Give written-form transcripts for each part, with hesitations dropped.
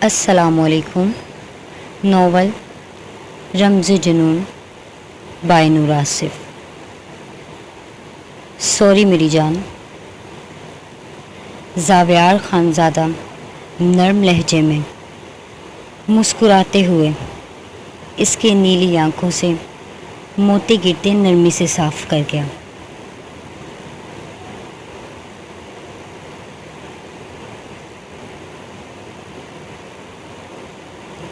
السلام علیکم۔ ناول رمز جنون بائے نور آصف۔ سوری میری جان۔ زاویار خانزادہ نرم لہجے میں مسکراتے ہوئے اس کے نیلی آنکھوں سے موتی گرتے نرمی سے صاف کر گیا۔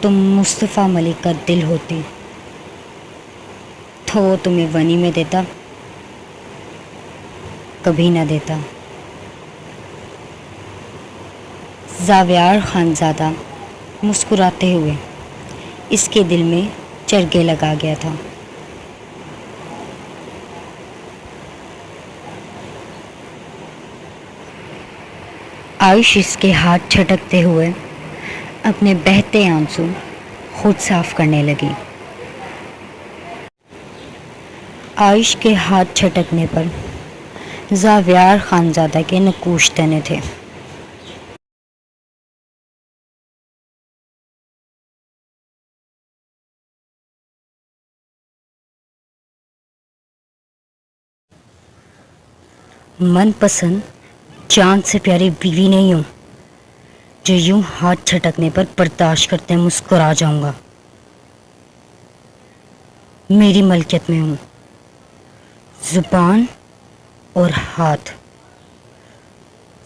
تم مصطفیٰ ملک کا دل ہوتے تو وہ تمہیں ونی میں دیتا؟ کبھی نہ دیتا۔ زاویار خانزادہ مسکراتے ہوئے اس کے دل میں چرگے لگا گیا تھا۔ عائش اس کے ہاتھ چھٹکتے ہوئے اپنے بہتے آنسو خود صاف کرنے لگی۔ عائش کے ہاتھ چھٹکنے پر زاویار خانزادہ کے نقوش تنے تھے۔ من پسند چاند سے پیاری بیوی نہیں ہوں جو یوں ہاتھ چھٹکنے پر برداشت کرتے مسکرا جاؤں گا۔ میری ملکیت میں ہوں زبان اور ہاتھ،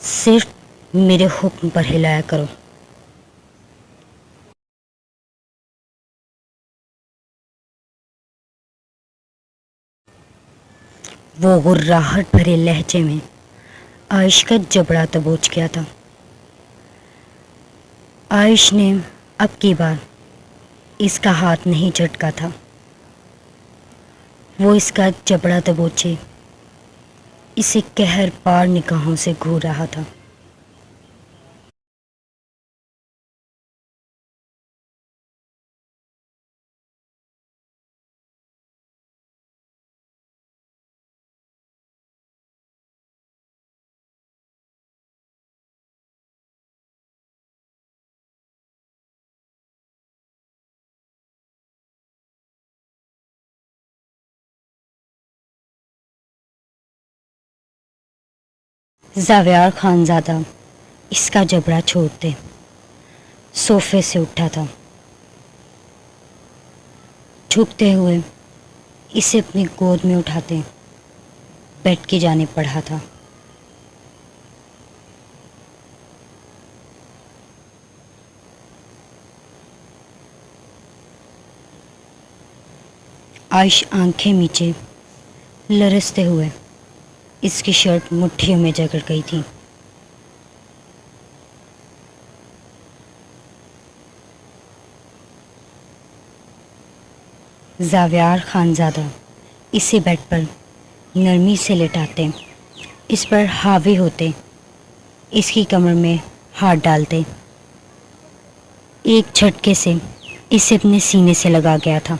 صرف میرے حکم پر ہلایا کرو۔ وہ غراہٹ بھرے لہجے میں عائش کا جبڑا دبوچ گیا تھا۔ عائش نے اب کی بار اس کا ہاتھ نہیں جھٹکا تھا، وہ اس کا جبڑا دبوچے اسے قہر پار نگاہوں سے گھور رہا تھا۔ زاویار خانزادہ اس کا جبڑا چھوڑتے صوفے سے اٹھا تھا، جھکتے ہوئے اسے اپنی گود میں اٹھاتے بیڈ کی جانب بڑھا تھا۔ عائش آنکھیں میچے لرزتے ہوئے اس کی شرٹ مٹھیوں میں جکڑ گئی تھی۔ زاویار خانزادہ اسے بیڈ پر نرمی سے لٹاتے، اس پر حاوی ہوتے، اس کی کمر میں ہاتھ ڈالتے، ایک جھٹکے سے اسے اپنے سینے سے لگا گیا تھا۔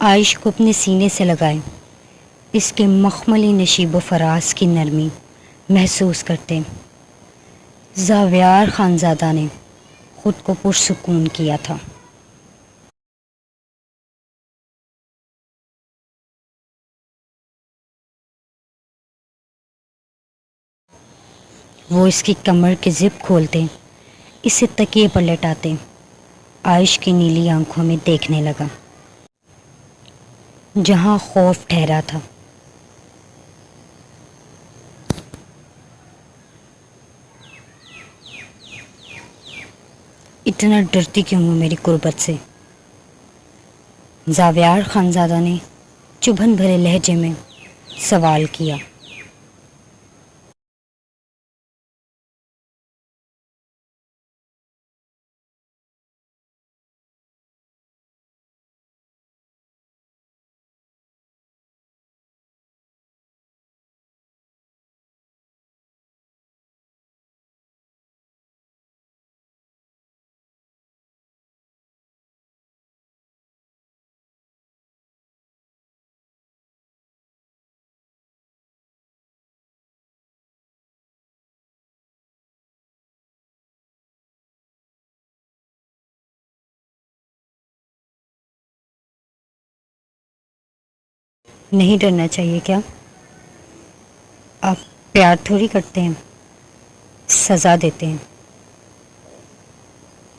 عائش کو اپنے سینے سے لگائے اس کے مخملی نشیب و فراز کی نرمی محسوس کرتے زاویار خانزادہ نے خود کو پرسکون کیا تھا۔ وہ اس کی کمر کے زپ کھولتے، اسے تکیے پر لٹاتے عائش کی نیلی آنکھوں میں دیکھنے لگا، جہاں خوف ٹھہرا تھا۔ اتنا ڈرتی کیوں ہوں میری قربت سے؟ زاویار خانزادہ نے چبھن بھرے لہجے میں سوال کیا۔ نہیں ڈرنا چاہیے کیا؟ آپ پیار تھوڑی کرتے ہیں، سزا دیتے ہیں۔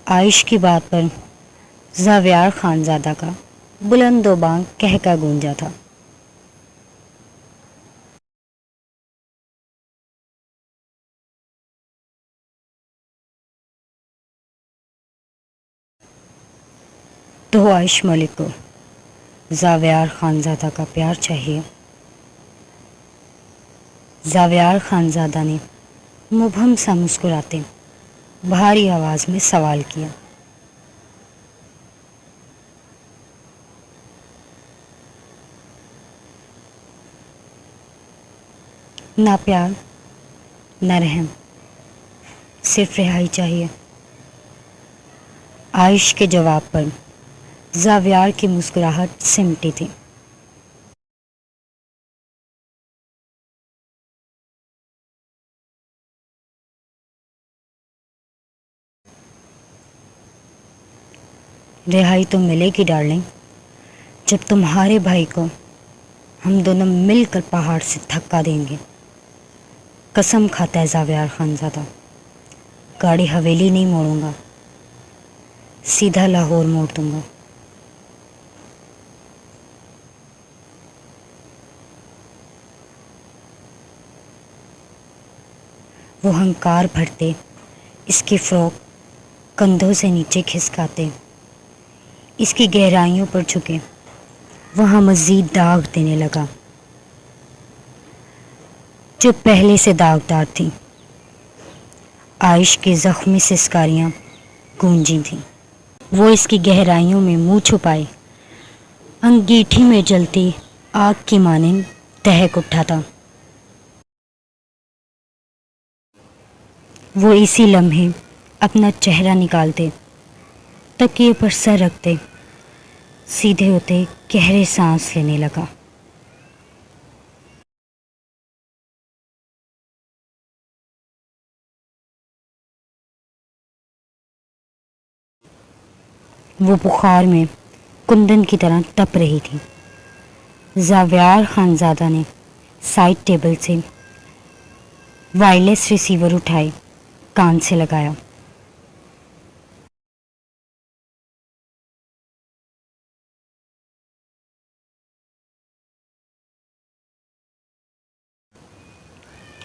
عائش کی بات پر زاویار خانزادہ کا بلند و بانگ کہکا گونجا تھا۔ تو عائش ملک کو زاویار خانزادہ کا پیار چاہیے۔ زاویار خانزادہ نے مبہم سا مسکراتے بھاری آواز میں سوال کیا۔ نہ پیار نہ رحم، صرف رہائی چاہیے۔ عائش کے جواب پر زاویار کی مسکراہٹ سمٹی تھی۔ رہائی تو ملے گی ڈارلنگ، جب تمہارے بھائی کو ہم دونوں مل کر پہاڑ سے دھکا دیں گے۔ قسم کھاتا ہے زاویار خانزادہ، گاڑی حویلی نہیں موڑوں گا، سیدھا لاہور موڑ دوں گا۔ وہ ہنکار بھرتے اس کی فروک کندھوں سے نیچے کھسکاتے اس کی گہرائیوں پر جھکے وہاں مزید داغ دینے لگا جو پہلے سے داغدار تھی۔ عائش کی زخمی سسکاریاں گونجی تھیں۔ وہ اس کی گہرائیوں میں منہ چھپائے انگیٹھی میں جلتی آگ کی مانند دہک اٹھا تھا۔ وہ اسی لمحے اپنا چہرہ نکالتے، تکیے پر سر رکھتے، سیدھے ہوتے گہرے سانس لینے لگا۔ وہ بخار میں کندن کی طرح تپ رہی تھی۔ زاویار خانزادہ نے سائڈ ٹیبل سے وائرلیس ریسیور اٹھائے کان سے لگایا۔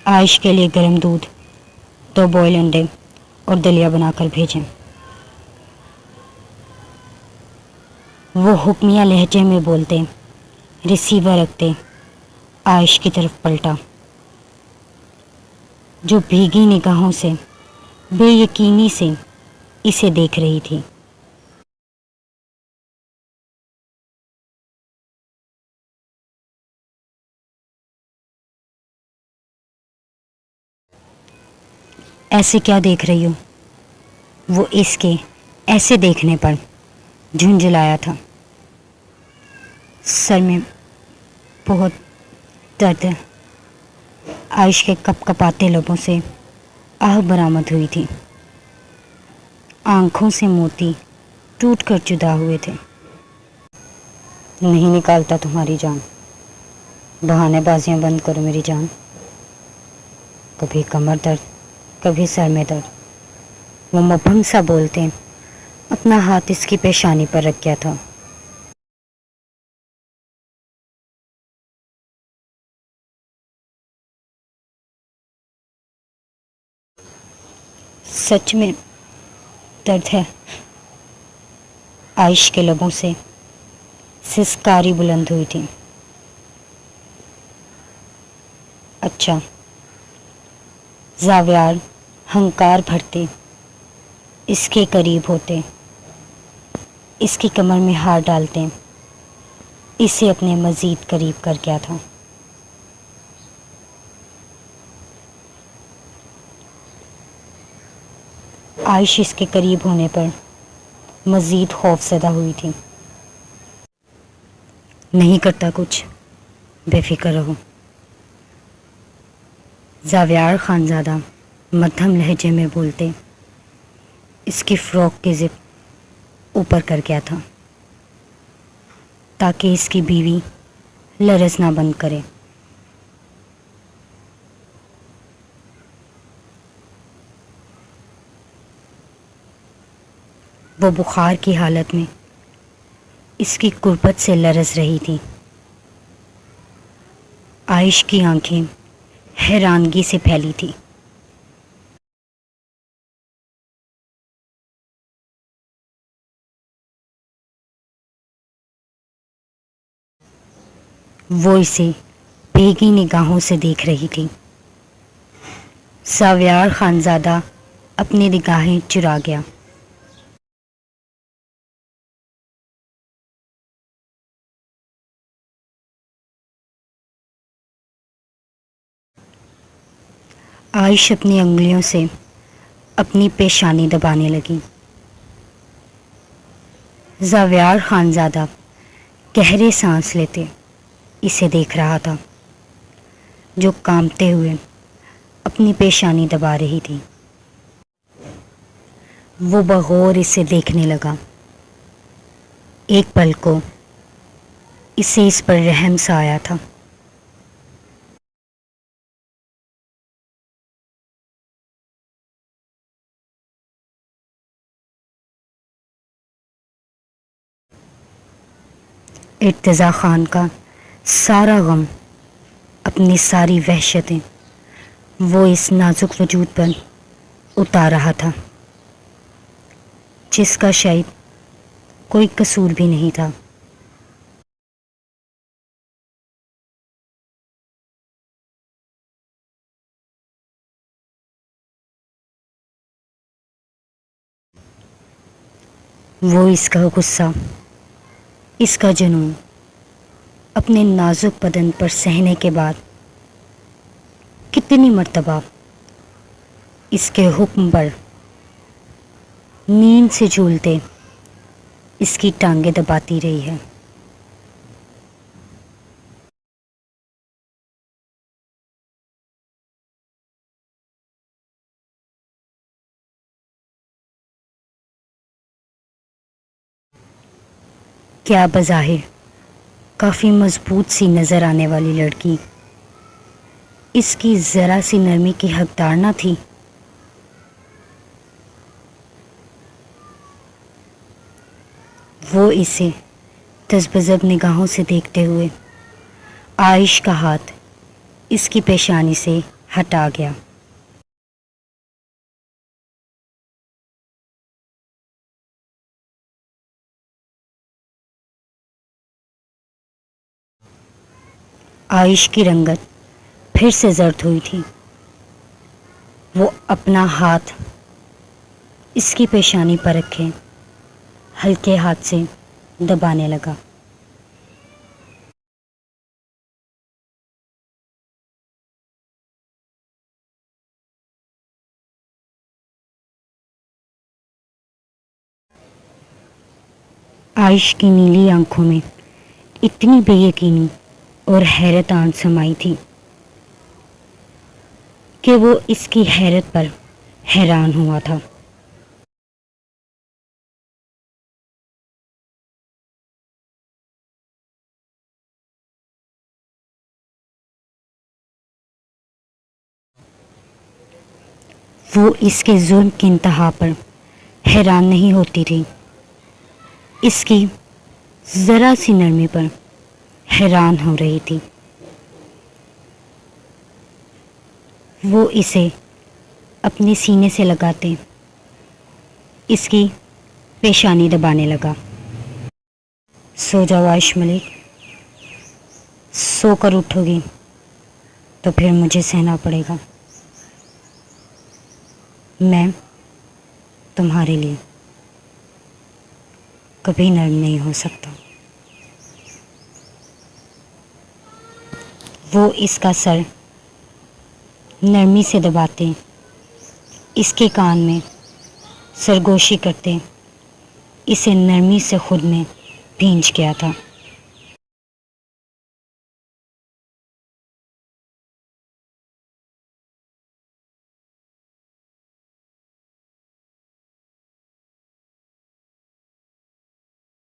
عائش کے لیے گرم دودھ، 2 بوائل انڈے اور دلیا بنا کر بھیجیں۔ وہ حکمیہ لہجے میں بولتے ریسیور رکھتے عائش کی طرف پلٹا، جو بھیگی نگاہوں سے بے یقینی سے اسے دیکھ رہی تھی۔ ایسے کیا دیکھ رہی ہو؟ وہ اس کے ایسے دیکھنے پر جھنجھلایا تھا۔ سر میں بہت درد ہے۔ عائش کے کپ کپاتے لبوں سے آہ برآمد ہوئی تھی۔ آنکھوں سے موتی ٹوٹ کر جدا ہوئے تھے۔ نہیں نکالتا تمہاری جان، بہانے بازیاں بند کرو میری جان۔ کبھی کمر درد، کبھی سر میں درد۔ وہ مبہم سا بولتے اپنا ہاتھ اس کی پیشانی پر رکھ گیا تھا۔ سچ میں درد ہے؟ عائش کے لبوں سے سسکاری بلند ہوئی تھی۔ اچھا۔ زاویار ہنکار بھرتے اس کے قریب ہوتے، اس کی کمر میں ہاتھ ڈالتے اسے اپنے مزید قریب کر گیا تھا۔ عائش اس کے قریب ہونے پر مزید خوف زدہ ہوئی تھی۔ نہیں کرتا کچھ، بے فکر رہو۔ زاویار خانزادہ مدھم لہجے میں بولتے اس کی فروک کی زپ اوپر کر گیا تھا تاکہ اس کی بیوی لرزنا بند کرے۔ وہ بخار کی حالت میں اس کی قربت سے لرز رہی تھی۔ عائش کی آنکھیں حیرانگی سے پھیلی تھی۔ وہ اسے بھیگی نگاہوں سے دیکھ رہی تھی۔ زاویار خانزادہ اپنی نگاہیں چرا گیا۔ عائش اپنی انگلیوں سے اپنی پیشانی دبانے لگی۔ زاویار خانزادہ گہرے سانس لیتے اسے دیکھ رہا تھا، جو کانپتے ہوئے اپنی پیشانی دبا رہی تھی۔ وہ بغور اسے دیکھنے لگا۔ ایک پل کو اسے اس پر رحم سا آیا تھا۔ ارتضیٰ خان کا سارا غم، اپنی ساری وحشتیں وہ اس نازک وجود پر اتار رہا تھا، جس کا شاید کوئی قصور بھی نہیں تھا۔ وہ اس کا غصہ، اس کا جنون اپنے نازک بدن پر سہنے کے بعد کتنی مرتبہ اس کے حکم پر نیند سے جھولتے اس کی ٹانگیں دباتی رہی ہے۔ کیا بظاہر کافی مضبوط سی نظر آنے والی لڑکی اس کی ذرا سی نرمی کی حقدار نہ تھی؟ وہ اسے تذبذب نگاہوں سے دیکھتے ہوئے عائش کا ہاتھ اس کی پیشانی سے ہٹا گیا۔ عائش کی رنگت پھر سے زرد ہوئی تھی۔ وہ اپنا ہاتھ اس کی پیشانی پر رکھے ہلکے ہاتھ سے دبانے لگا۔ عائش کی نیلی آنکھوں میں اتنی بے یقینی اور حیرت آن سمائی تھی کہ وہ اس کی حیرت پر حیران ہوا تھا۔ وہ اس کے ظلم کی انتہا پر حیران نہیں ہوتی تھی، اس کی ذرا سی نرمی پر حیران ہو رہی تھی۔ وہ اسے اپنے سینے سے لگاتے اس کی پیشانی دبانے لگا۔ سو جاؤ عائش ملک، سو کر اٹھو گی تو پھر مجھے سہنا پڑے گا۔ میں تمہارے لیے کبھی نرم نہیں ہو سکتا۔ وہ اس کا سر نرمی سے دباتے اس کے کان میں سرگوشی کرتے اسے نرمی سے خود میں بھینج گیا تھا۔